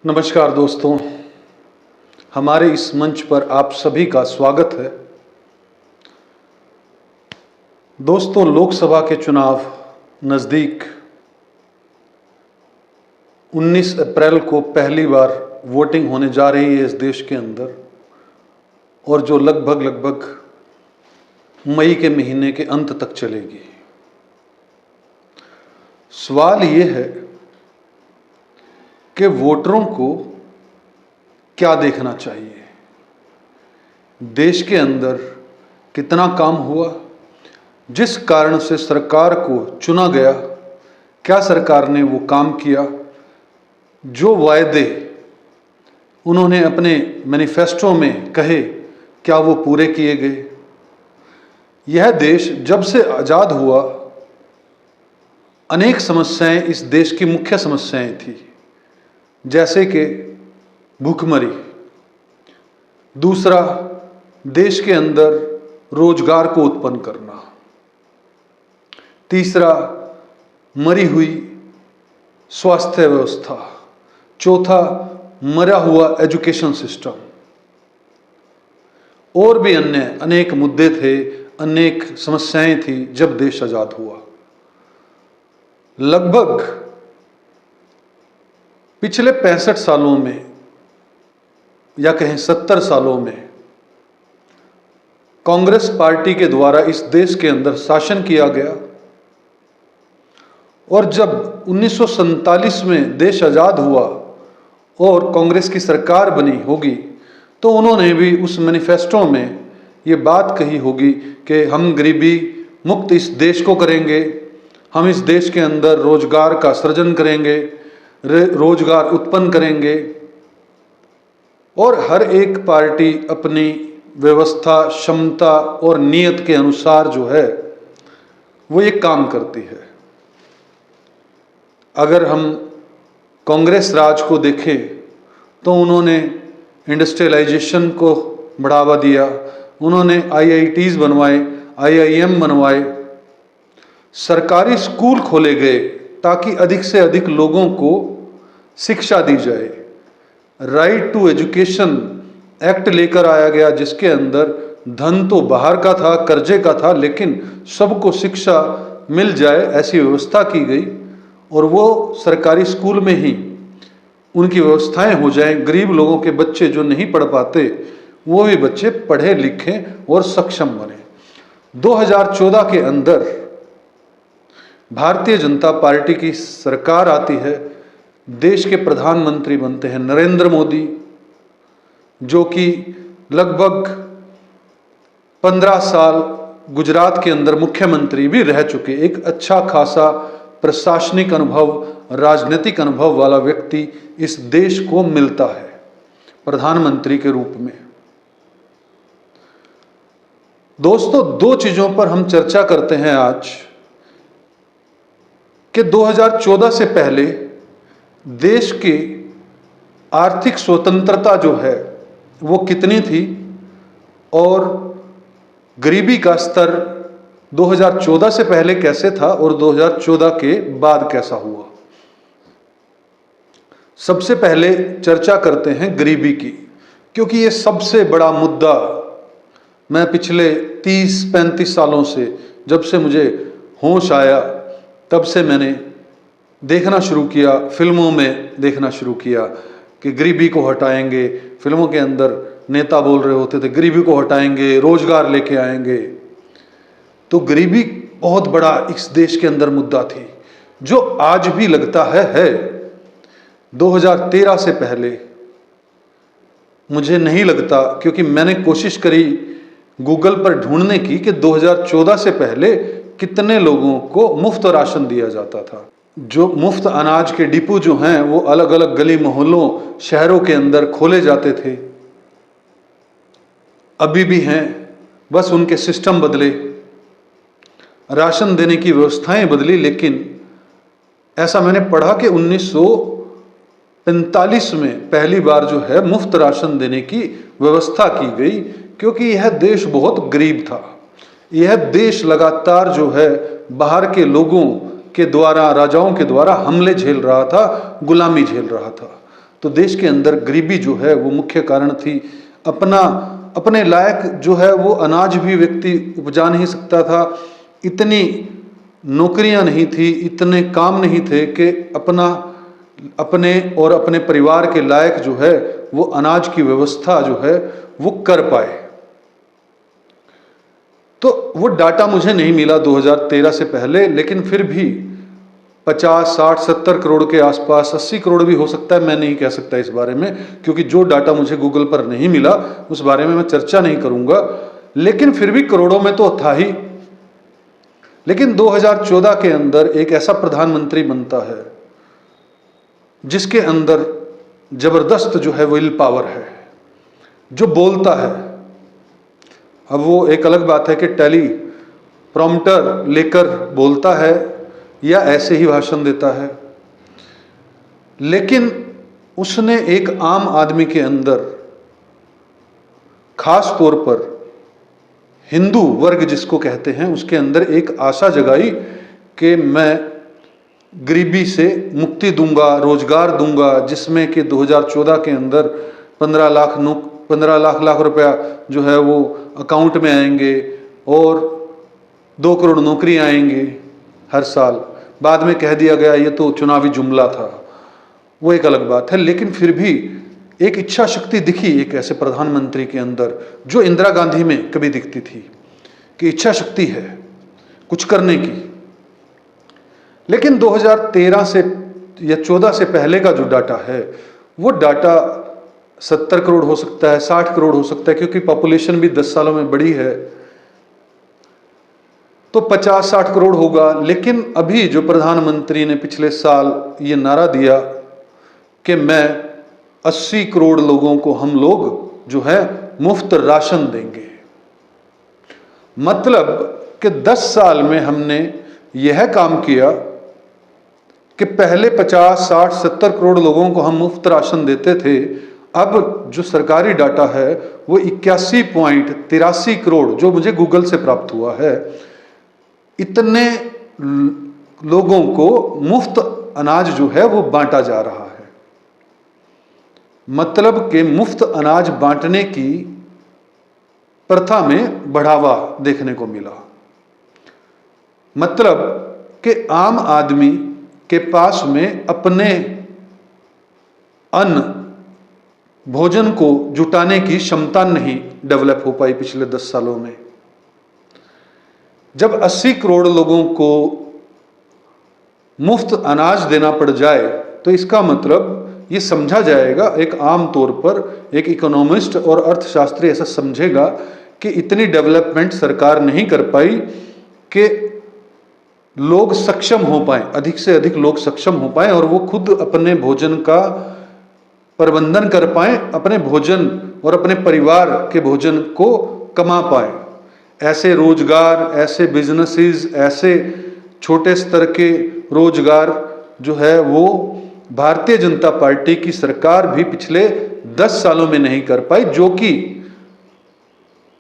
नमस्कार दोस्तों, हमारे इस मंच पर आप सभी का स्वागत है। दोस्तों, लोकसभा के चुनाव नज़दीक 19 अप्रैल को पहली बार वोटिंग होने जा रही है इस देश के अंदर, और जो लगभग मई के महीने के अंत तक चलेगी। सवाल ये है कि वोटरों को क्या देखना चाहिए, देश के अंदर कितना काम हुआ, जिस कारण से सरकार को चुना गया, क्या सरकार ने वो काम किया, जो वायदे उन्होंने अपने मैनिफेस्टो में कहे क्या वो पूरे किए गए। यह देश जब से आज़ाद हुआ, अनेक समस्याएं इस देश की मुख्य समस्याएं थी, जैसे कि भूखमरी, दूसरा देश के अंदर रोजगार को उत्पन्न करना, तीसरा मरी हुई स्वास्थ्य व्यवस्था, चौथा मरा हुआ एजुकेशन सिस्टम, और भी अन्य अनेक मुद्दे थे, अनेक समस्याएं थी जब देश आज़ाद हुआ। लगभग पिछले 65 सालों में या कहें 70 सालों में कांग्रेस पार्टी के द्वारा इस देश के अंदर शासन किया गया, और जब 1947 में देश आज़ाद हुआ और कांग्रेस की सरकार बनी होगी, तो उन्होंने भी उस मैनिफेस्टो में ये बात कही होगी कि हम गरीबी मुक्त इस देश को करेंगे, हम इस देश के अंदर रोजगार का सृजन करेंगे, रोजगार उत्पन्न करेंगे, और हर एक पार्टी अपनी व्यवस्था, क्षमता और नियत के अनुसार जो है वो ये काम करती है। अगर हम कांग्रेस राज को देखें तो उन्होंने इंडस्ट्रियलाइजेशन को बढ़ावा दिया, उन्होंने आईआईटीज बनवाए, आईआईएम बनवाए, सरकारी स्कूल खोले गए ताकि अधिक से अधिक लोगों को शिक्षा दी जाए। राइट टू एजुकेशन एक्ट लेकर आया गया, जिसके अंदर धन तो बाहर का था, कर्जे का था, लेकिन सबको शिक्षा मिल जाए ऐसी व्यवस्था की गई, और वो सरकारी स्कूल में ही उनकी व्यवस्थाएं हो जाएं। गरीब लोगों के बच्चे जो नहीं पढ़ पाते, वो भी बच्चे पढ़े लिखें और सक्षम बने। 2014 के अंदर भारतीय जनता पार्टी की सरकार आती है, देश के प्रधानमंत्री बनते हैं नरेंद्र मोदी, जो कि लगभग 15 साल गुजरात के अंदर मुख्यमंत्री भी रह चुके, एक अच्छा खासा प्रशासनिक अनुभव, राजनीतिक अनुभव वाला व्यक्ति इस देश को मिलता है प्रधानमंत्री के रूप में। दोस्तों, दो चीजों पर हम चर्चा करते हैं आज कि 2014 से पहले देश की आर्थिक स्वतंत्रता जो है वो कितनी थी, और गरीबी का स्तर 2014 से पहले कैसे था और 2014 के बाद कैसा हुआ। सबसे पहले चर्चा करते हैं गरीबी की, क्योंकि ये सबसे बड़ा मुद्दा मैं पिछले 30-35 सालों से, जब से मुझे होश आया तब से मैंने देखना शुरू किया, फिल्मों में देखना शुरू किया कि गरीबी को हटाएंगे। फिल्मों के अंदर नेता बोल रहे होते थे गरीबी को हटाएंगे, रोजगार लेके आएंगे। तो गरीबी बहुत बड़ा इस देश के अंदर मुद्दा थी, जो आज भी लगता है। 2013 से पहले मुझे नहीं लगता, क्योंकि मैंने कोशिश करी गूगल पर ढूंढने की कि 2014 से पहले कितने लोगों को मुफ्त राशन दिया जाता था। जो मुफ्त अनाज के डिपो जो हैं वो अलग अलग गली मोहल्लों, शहरों के अंदर खोले जाते थे, अभी भी हैं, बस उनके सिस्टम बदले, राशन देने की व्यवस्थाएं बदली। लेकिन ऐसा मैंने पढ़ा कि 1945 में पहली बार जो है मुफ्त राशन देने की व्यवस्था की गई, क्योंकि यह देश बहुत गरीब था। यह देश लगातार जो है बाहर के लोगों के द्वारा, राजाओं के द्वारा हमले झेल रहा था, गुलामी झेल रहा था। तो देश के अंदर गरीबी जो है वो मुख्य कारण थी। अपने लायक जो है वो अनाज भी व्यक्ति उपजा नहीं सकता था, इतनी नौकरियां नहीं थी, इतने काम नहीं थे कि अपने और अपने परिवार के लायक जो है वो अनाज की व्यवस्था जो है वो कर पाए। तो वो डाटा मुझे नहीं मिला 2013 से पहले, लेकिन फिर भी 50, 60, 70 करोड़ के आसपास, 80 करोड़ भी हो सकता है, मैं नहीं कह सकता इस बारे में, क्योंकि जो डाटा मुझे गूगल पर नहीं मिला उस बारे में मैं चर्चा नहीं करूंगा, लेकिन फिर भी करोड़ों में तो था ही। लेकिन 2014 के अंदर एक ऐसा प्रधानमंत्री बनता है जिसके अंदर जबरदस्त जो है विल पावर है, जो बोलता है। अब वो एक अलग बात है कि टेली प्रॉम्प्टर लेकर बोलता है या ऐसे ही भाषण देता है, लेकिन उसने एक आम आदमी के अंदर, खास तौर पर हिंदू वर्ग जिसको कहते हैं, उसके अंदर एक आशा जगाई कि मैं गरीबी से मुक्ति दूंगा, रोजगार दूंगा, जिसमें कि 2014 के अंदर 15 लाख रुपया जो है वो अकाउंट में आएंगे और 2 करोड़ नौकरी आएंगी हर साल। बाद में कह दिया गया ये तो चुनावी जुमला था, वो एक अलग बात है, लेकिन फिर भी एक इच्छा शक्ति दिखी एक ऐसे प्रधानमंत्री के अंदर जो इंदिरा गांधी में कभी दिखती थी कि इच्छा शक्ति है कुछ करने की। लेकिन 2013 से या 14 से पहले का जो डाटा है वो डाटा 70 करोड़ हो सकता है, 60 करोड़ हो सकता है, क्योंकि पॉपुलेशन भी 10 सालों में बढ़ी है, तो 50-60 करोड़ होगा। लेकिन अभी जो प्रधानमंत्री ने पिछले साल ये नारा दिया कि मैं 80 करोड़ लोगों को हम लोग जो है मुफ्त राशन देंगे, मतलब कि 10 साल में हमने यह काम किया कि पहले 50, 60, 70 करोड़ लोगों को हम मुफ्त राशन देते थे, अब जो सरकारी डाटा है वो 81.83 करोड़, जो मुझे गूगल से प्राप्त हुआ है, इतने लोगों को मुफ्त अनाज जो है वो बांटा जा रहा है। मतलब कि मुफ्त अनाज बांटने की प्रथा में बढ़ावा देखने को मिला। मतलब कि आम आदमी के पास में अपने अन्न भोजन को जुटाने की क्षमता नहीं डेवलप हो पाई पिछले 10 सालों में। जब 80 करोड़ लोगों को मुफ्त अनाज देना पड़ जाए तो इसका मतलब ये समझा जाएगा, एक आम तौर पर एक इकोनॉमिस्ट और अर्थशास्त्री ऐसा समझेगा कि इतनी डेवलपमेंट सरकार नहीं कर पाई कि लोग सक्षम हो पाए, अधिक से अधिक लोग सक्षम हो पाए और वो खुद अपने भोजन का प्रबंधन कर पाए, अपने भोजन और अपने परिवार के भोजन को कमा पाए। ऐसे रोजगार, ऐसे बिजनेसेस, ऐसे छोटे स्तर के रोजगार जो है वो भारतीय जनता पार्टी की सरकार भी पिछले 10 सालों में नहीं कर पाई, जो कि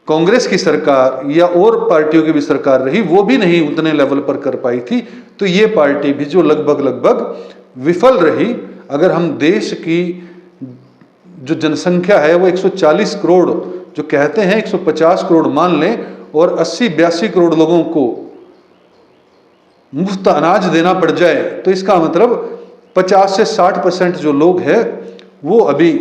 कांग्रेस की सरकार या और पार्टियों की भी सरकार रही वो भी नहीं उतने लेवल पर कर पाई थी। तो ये पार्टी भी जो लगभग विफल रही। अगर हम देश की जो जनसंख्या है वो 140 करोड़ जो कहते हैं 150 करोड़ मान लें और 80-82 करोड़ लोगों को मुफ्त अनाज देना पड़ जाए तो इसका मतलब 50 से 60% जो लोग हैं वो अभी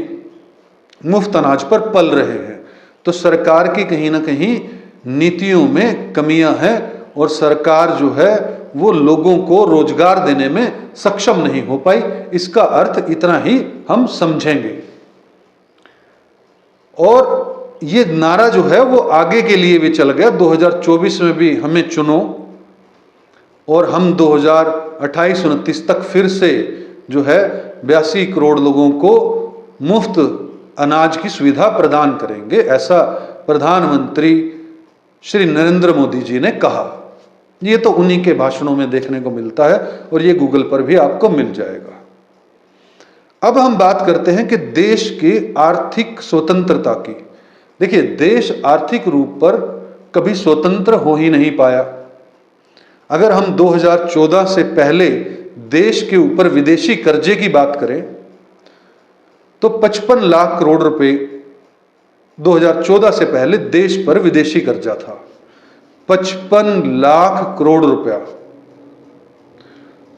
मुफ्त अनाज पर पल रहे हैं। तो सरकार की कहीं ना कहीं नीतियों में कमियां हैं और सरकार जो है वो लोगों को रोजगार देने में सक्षम नहीं हो पाई। इसका अर्थ इतना ही हम समझेंगे। और ये नारा जो है वो आगे के लिए भी चल गया। 2024 में भी हमें चुनो और हम 2028-29 तक फिर से जो है 82 करोड़ लोगों को मुफ्त अनाज की सुविधा प्रदान करेंगे, ऐसा प्रधानमंत्री श्री नरेंद्र मोदी जी ने कहा। ये तो उन्हीं के भाषणों में देखने को मिलता है और ये गूगल पर भी आपको मिल जाएगा। अब हम बात करते हैं कि देश की आर्थिक स्वतंत्रता की। देखिए, देश आर्थिक रूप पर कभी स्वतंत्र हो ही नहीं पाया। अगर हम 2014 से पहले देश के ऊपर विदेशी कर्जे की बात करें तो 55 लाख करोड़ रुपए 2014 से पहले देश पर विदेशी कर्जा था। 55 लाख करोड़ रुपया,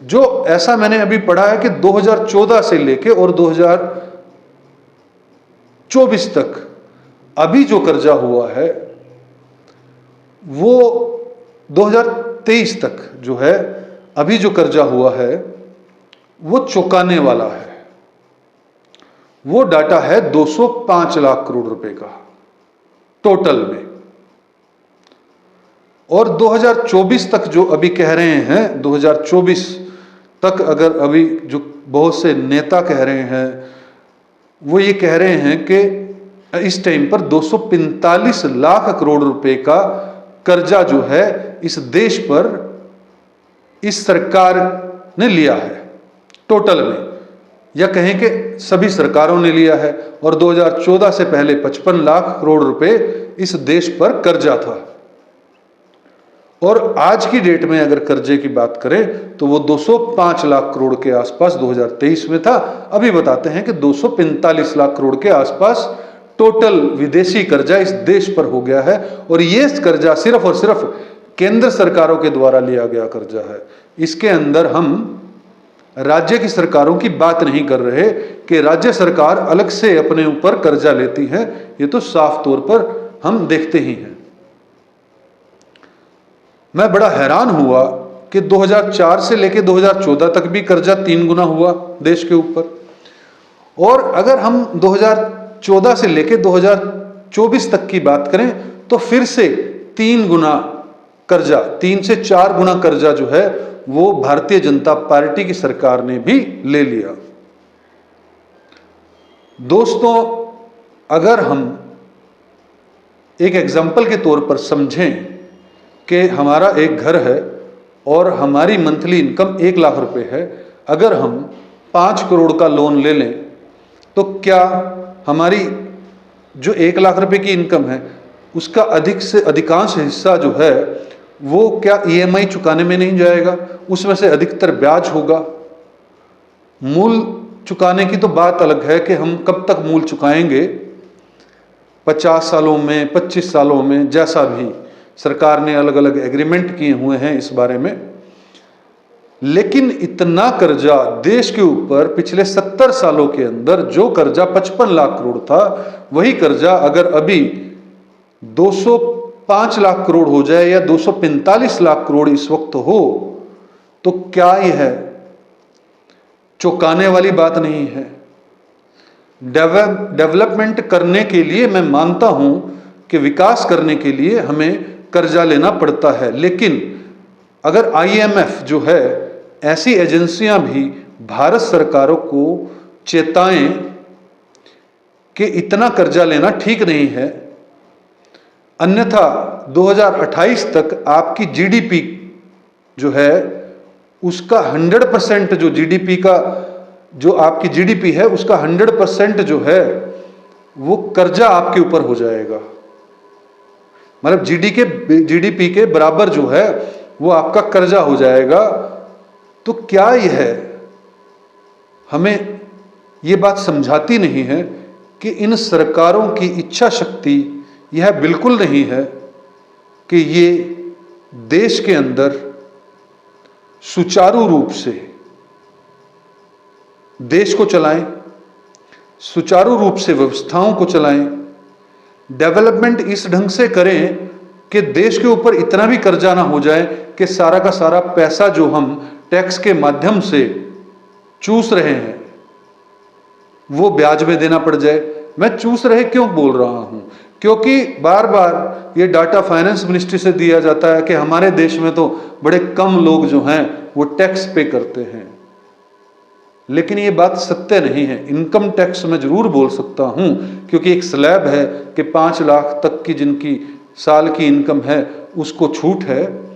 जो ऐसा मैंने अभी पढ़ा है कि 2014 से लेके और 2024 तक अभी जो कर्जा हुआ है वो 2023 तक जो है अभी जो कर्जा हुआ है वो चुकाने वाला है। वो डाटा है 205 लाख करोड़ रुपए का टोटल में। और 2024 तक जो अभी कह रहे हैं, 2024 तक अगर अभी जो बहुत से नेता कह रहे हैं वो ये कह रहे हैं कि इस टाइम पर 245 लाख करोड़ रुपए का कर्जा जो है इस देश पर इस सरकार ने लिया है टोटल में, या कहें कि सभी सरकारों ने लिया है। और 2014 से पहले 55 लाख करोड़ रुपए इस देश पर कर्जा था। और आज की डेट में अगर कर्जे की बात करें तो वो 205 लाख करोड़ के आसपास 2023 में था। अभी बताते हैं कि 245 लाख करोड़ के आसपास टोटल विदेशी कर्जा इस देश पर हो गया है। और ये कर्जा सिर्फ और सिर्फ केंद्र सरकारों के द्वारा लिया गया कर्जा है। इसके अंदर हम राज्य की सरकारों की बात नहीं कर रहे कि राज्य सरकार अलग से अपने ऊपर कर्जा लेती है, ये तो साफ तौर पर हम देखते ही हैं। मैं बड़ा हैरान हुआ कि 2004 से लेकर 2014 तक भी कर्जा 3 गुना हुआ देश के ऊपर, और अगर हम 2014 से लेकर 2024 तक की बात करें तो फिर से 3 गुना कर्जा, 3 से 4 गुना कर्जा जो है वो भारतीय जनता पार्टी की सरकार ने भी ले लिया। दोस्तों, अगर हम एक एग्जाम्पल के तौर पर समझें कि हमारा एक घर है और हमारी मंथली इनकम 1 लाख रुपए है, अगर हम 5 करोड़ का लोन ले लें तो क्या हमारी जो 1 लाख रुपए की इनकम है उसका अधिक से अधिकांश हिस्सा जो है वो क्या ईएमआई चुकाने में नहीं जाएगा? उसमें से अधिकतर ब्याज होगा। मूल चुकाने की तो बात अलग है कि हम कब तक मूल चुकाएंगे, 50 सालों में, 25 सालों में, जैसा भी सरकार ने अलग अलग एग्रीमेंट किए हुए हैं इस बारे में। लेकिन इतना कर्जा देश के ऊपर पिछले 70 सालों के अंदर जो कर्जा 55 लाख करोड़ था, वही कर्जा अगर अभी 205 लाख करोड़ हो जाए या 245 लाख करोड़ इस वक्त हो तो क्या यह चौंकाने वाली बात नहीं है? डेवलपमेंट करने के लिए मैं मानता हूं कि विकास करने के लिए हमें कर्जा लेना पड़ता है, लेकिन अगर आईएमएफ जो है, ऐसी एजेंसियां भी भारत सरकारों को चेताएं कि इतना कर्जा लेना ठीक नहीं है, अन्यथा 2028 तक आपकी जीडीपी जो है उसका 100% जो जीडीपी का जो आपकी जीडीपी है उसका 100% जो है वो कर्जा आपके ऊपर हो जाएगा। मतलब जीडीपी के बराबर जो है वो आपका कर्जा हो जाएगा। तो क्या यह हमें ये बात समझाती नहीं है कि इन सरकारों की इच्छा शक्ति यह बिल्कुल नहीं है कि ये देश के अंदर सुचारू रूप से देश को चलाएं, सुचारू रूप से व्यवस्थाओं को चलाएं, डेवलपमेंट इस ढंग से करें कि देश के ऊपर इतना भी कर्जा ना हो जाए कि सारा का सारा पैसा जो हम टैक्स के माध्यम से चूस रहे हैं वो ब्याज में देना पड़ जाए। मैं चूस रहे क्यों बोल रहा हूं? क्योंकि बार बार ये डाटा फाइनेंस मिनिस्ट्री से दिया जाता है कि हमारे देश में तो बड़े कम लोग जो हैं वो टैक्स पे करते हैं, लेकिन ये बात सत्य नहीं है। इनकम टैक्स में जरूर बोल सकता हूं क्योंकि एक स्लैब है कि 5 लाख तक की जिनकी साल की इनकम है उसको छूट है,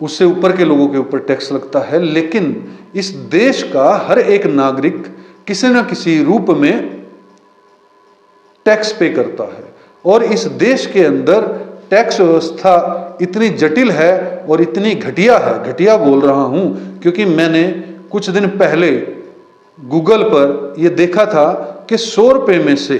उससे ऊपर के लोगों के ऊपर टैक्स लगता है। लेकिन इस देश का हर एक नागरिक किसी न किसी रूप में टैक्स पे करता है, और इस देश के अंदर टैक्स व्यवस्था इतनी जटिल है और इतनी घटिया है। घटिया बोल रहा हूं क्योंकि मैंने कुछ दिन पहले गूगल पर ये देखा था कि 100 रुपये में से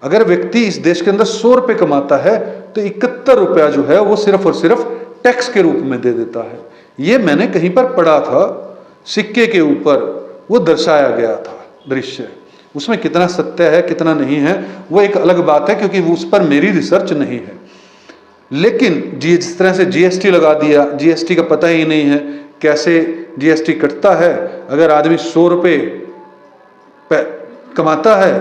अगर व्यक्ति इस देश के अंदर 100 रुपये कमाता है तो 71 रुपया जो है वो सिर्फ और सिर्फ टैक्स के रूप में दे देता है। ये मैंने कहीं पर पढ़ा था, सिक्के के ऊपर वो दर्शाया गया था दृश्य। उसमें कितना सत्य है कितना नहीं है वो एक अलग बात है, क्योंकि उस पर मेरी रिसर्च नहीं है। लेकिन जिस तरह से जीएसटी लगा दिया, जीएसटी का पता ही नहीं है कैसे जीएसटी कटता है। अगर आदमी 100 रुपये कमाता है,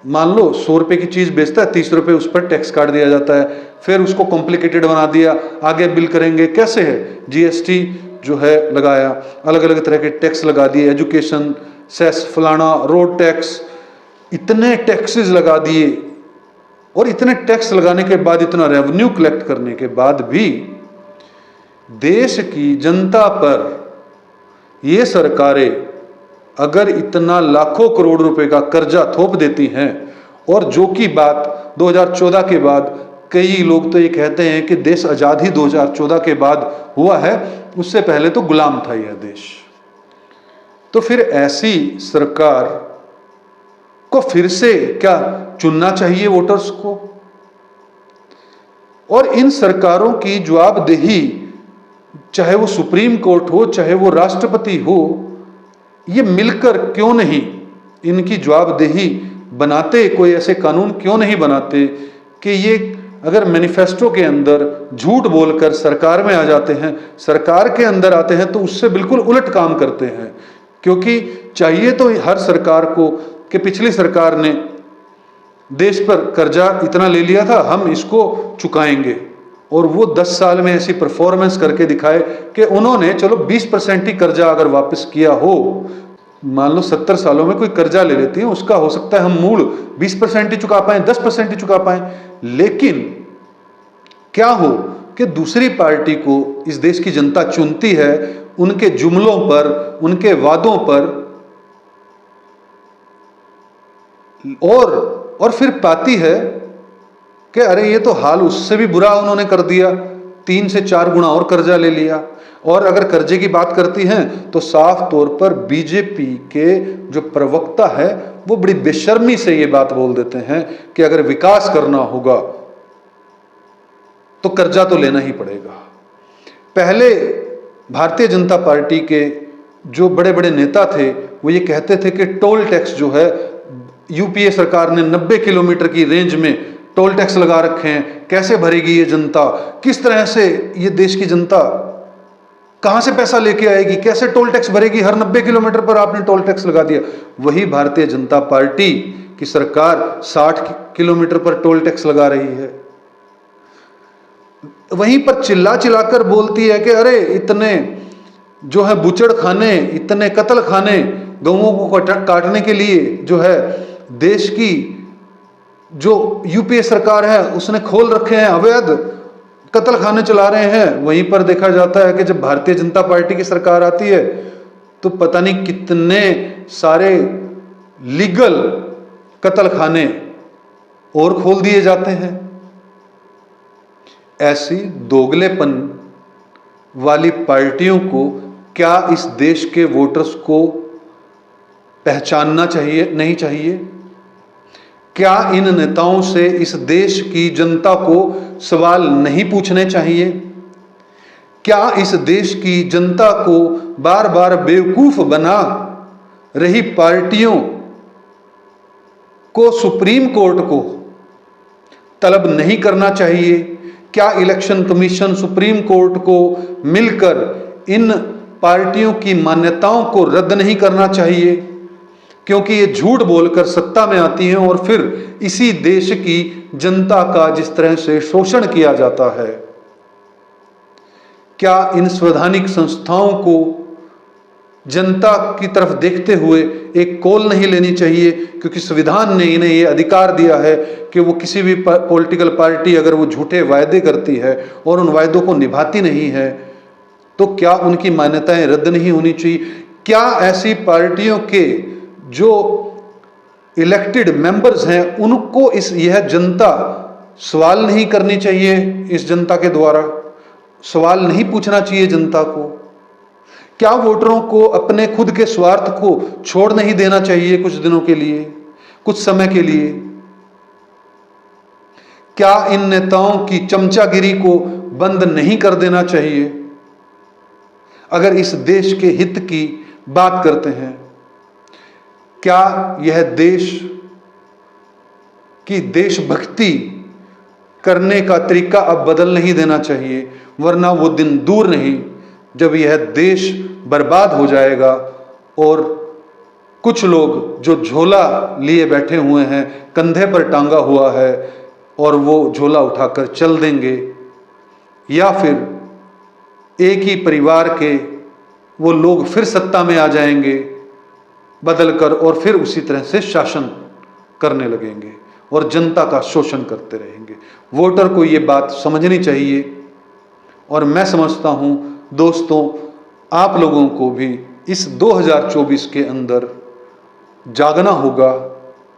मान लो 100 रुपये की चीज़ बेचता है, 30 रुपये उस पर टैक्स काट दिया जाता है। फिर उसको कॉम्प्लिकेटेड बना दिया, आगे बिल करेंगे कैसे है। जीएसटी जो है लगाया, अलग अलग तरह के टैक्स लगा दिए, एजुकेशन सेस फलाना, रोड टैक्स, इतने टैक्सेस लगा दिए। और इतने टैक्स लगाने के बाद, इतना रेवेन्यू कलेक्ट करने के बाद भी देश की जनता पर ये सरकारें अगर इतना लाखों करोड़ रुपए का कर्जा थोप देती हैं, और जो की बात 2014 के बाद कई लोग तो ये कहते हैं कि देश आज़ाद ही 2014 के बाद हुआ है, उससे पहले तो गुलाम था यह देश। तो फिर ऐसी सरकार को फिर से क्या चुनना चाहिए वोटर्स को? और इन सरकारों की जवाबदेही, चाहे वो सुप्रीम कोर्ट हो चाहे वो राष्ट्रपति हो, ये मिलकर क्यों नहीं इनकी जवाबदेही बनाते, कोई ऐसे कानून क्यों नहीं बनाते कि ये अगर मैनिफेस्टो के अंदर झूठ बोलकर सरकार में आ जाते हैं, सरकार के अंदर आते हैं तो उससे बिल्कुल उलट काम करते हैं। क्योंकि चाहिए तो हर सरकार को कि पिछली सरकार ने देश पर कर्जा इतना ले लिया था, हम इसको चुकाएंगे, और वो 10 साल में ऐसी परफॉर्मेंस करके दिखाए कि उन्होंने चलो 20% ही कर्जा अगर वापस किया हो। मान लो 70 सालों में कोई कर्जा ले लेती है, उसका हो सकता है हम मूल 20% ही चुका पाएं, 10% ही चुका पाएं। लेकिन क्या हो कि दूसरी पार्टी को इस देश की जनता चुनती है उनके जुमलों पर, उनके वादों पर, और फिर पाती है कि अरे ये तो हाल उससे भी बुरा उन्होंने कर दिया, 3 से 4 गुना और कर्जा ले लिया। और अगर कर्जे की बात करती हैं तो साफ तौर पर बीजेपी के जो प्रवक्ता है वो बड़ी बेशर्मी से ये बात बोल देते हैं कि अगर विकास करना होगा तो कर्जा तो लेना ही पड़ेगा। पहले भारतीय जनता पार्टी के जो बड़े बड़े नेता थे वो ये कहते थे कि टोल टैक्स जो है, यूपीए सरकार ने 90 किलोमीटर की रेंज में टोल टैक्स लगा रखे हैं, कैसे भरेगी ये जनता, किस तरह से ये देश की जनता कहां से पैसा लेके आएगी, कैसे टोल टैक्स भरेगी, हर 90 किलोमीटर पर आपने टोल टैक्स लगा दिया। वही भारतीय जनता पार्टी की सरकार 60 किलोमीटर पर टोल टैक्स लगा रही है। वहीं पर चिल्ला चिल्लाकर बोलती है कि अरे इतने जो है बुचड़ खाने, इतने कत्ल खाने गऊओं को काटने के लिए जो है देश की जो यूपीए सरकार है उसने खोल रखे हैं, अवैध कत्ल खाने चला रहे हैं। वहीं पर देखा जाता है कि जब भारतीय जनता पार्टी की सरकार आती है तो पता नहीं कितने सारे लीगल कत्ल खाने और खोल दिए जाते हैं। ऐसी दोगलेपन वाली पार्टियों को क्या इस देश के वोटर्स को पहचानना चाहिए, नहीं चाहिए? क्या इन नेताओं से इस देश की जनता को सवाल नहीं पूछने चाहिए? क्या इस देश की जनता को बार बार बेवकूफ बना रही पार्टियों को सुप्रीम कोर्ट को तलब नहीं करना चाहिए? क्या इलेक्शन कमीशन, सुप्रीम कोर्ट को मिलकर इन पार्टियों की मान्यताओं को रद्द नहीं करना चाहिए? क्योंकि ये झूठ बोलकर सत्ता में आती हैं और फिर इसी देश की जनता का जिस तरह से शोषण किया जाता है, क्या इन संवैधानिक संस्थाओं को जनता की तरफ देखते हुए एक कॉल नहीं लेनी चाहिए? क्योंकि संविधान ने इन्हें ये अधिकार दिया है कि वो किसी भी पॉलिटिकल पार्टी अगर वो झूठे वायदे करती है और उन वायदों को निभाती नहीं है तो क्या उनकी मान्यताएं रद्द नहीं होनी चाहिए? क्या ऐसी पार्टियों के जो इलेक्टेड मेंबर्स हैं उनको यह जनता सवाल नहीं करनी चाहिए? इस जनता के द्वारा सवाल नहीं पूछना चाहिए जनता को? क्या वोटरों को अपने खुद के स्वार्थ को छोड़ नहीं देना चाहिए कुछ दिनों के लिए, कुछ समय के लिए? क्या इन नेताओं की चमचागिरी को बंद नहीं कर देना चाहिए? अगर इस देश के हित की बात करते हैं, क्या यह देश की देशभक्ति करने का तरीका अब बदल नहीं देना चाहिए? वरना वो दिन दूर नहीं जब यह देश बर्बाद हो जाएगा और कुछ लोग जो झोला लिए बैठे हुए हैं, कंधे पर टांगा हुआ है, और वो झोला उठाकर चल देंगे, या फिर एक ही परिवार के वो लोग फिर सत्ता में आ जाएंगे बदलकर, और फिर उसी तरह से शासन करने लगेंगे और जनता का शोषण करते रहेंगे। वोटर को ये बात समझनी चाहिए, और मैं समझता हूँ दोस्तों, आप लोगों को भी इस 2024 के अंदर जागना होगा,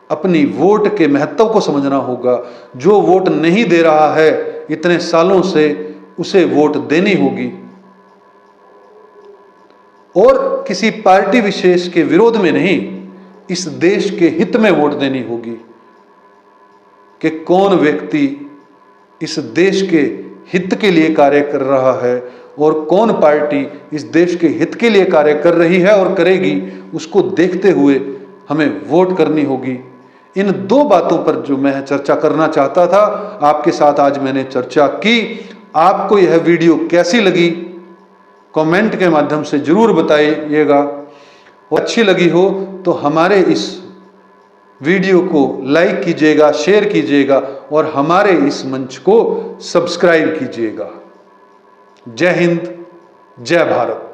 अपनी वोट के महत्व को समझना होगा। जो वोट नहीं दे रहा है इतने सालों से, उसे वोट देनी होगी, और किसी पार्टी विशेष के विरोध में नहीं, इस देश के हित में वोट देनी होगी कि कौन व्यक्ति इस देश के हित के लिए कार्य कर रहा है और कौन पार्टी इस देश के हित के लिए कार्य कर रही है और करेगी, उसको देखते हुए हमें वोट करनी होगी। इन दो बातों पर जो मैं चर्चा करना चाहता था, आपके साथ आज मैंने चर्चा की। आपको यह वीडियो कैसी लगी कमेंट के माध्यम से जरूर बताइएगा, और अच्छी लगी हो तो हमारे इस वीडियो को लाइक कीजिएगा, शेयर कीजिएगा, और हमारे इस मंच को सब्सक्राइब कीजिएगा। जय हिंद, जय भारत।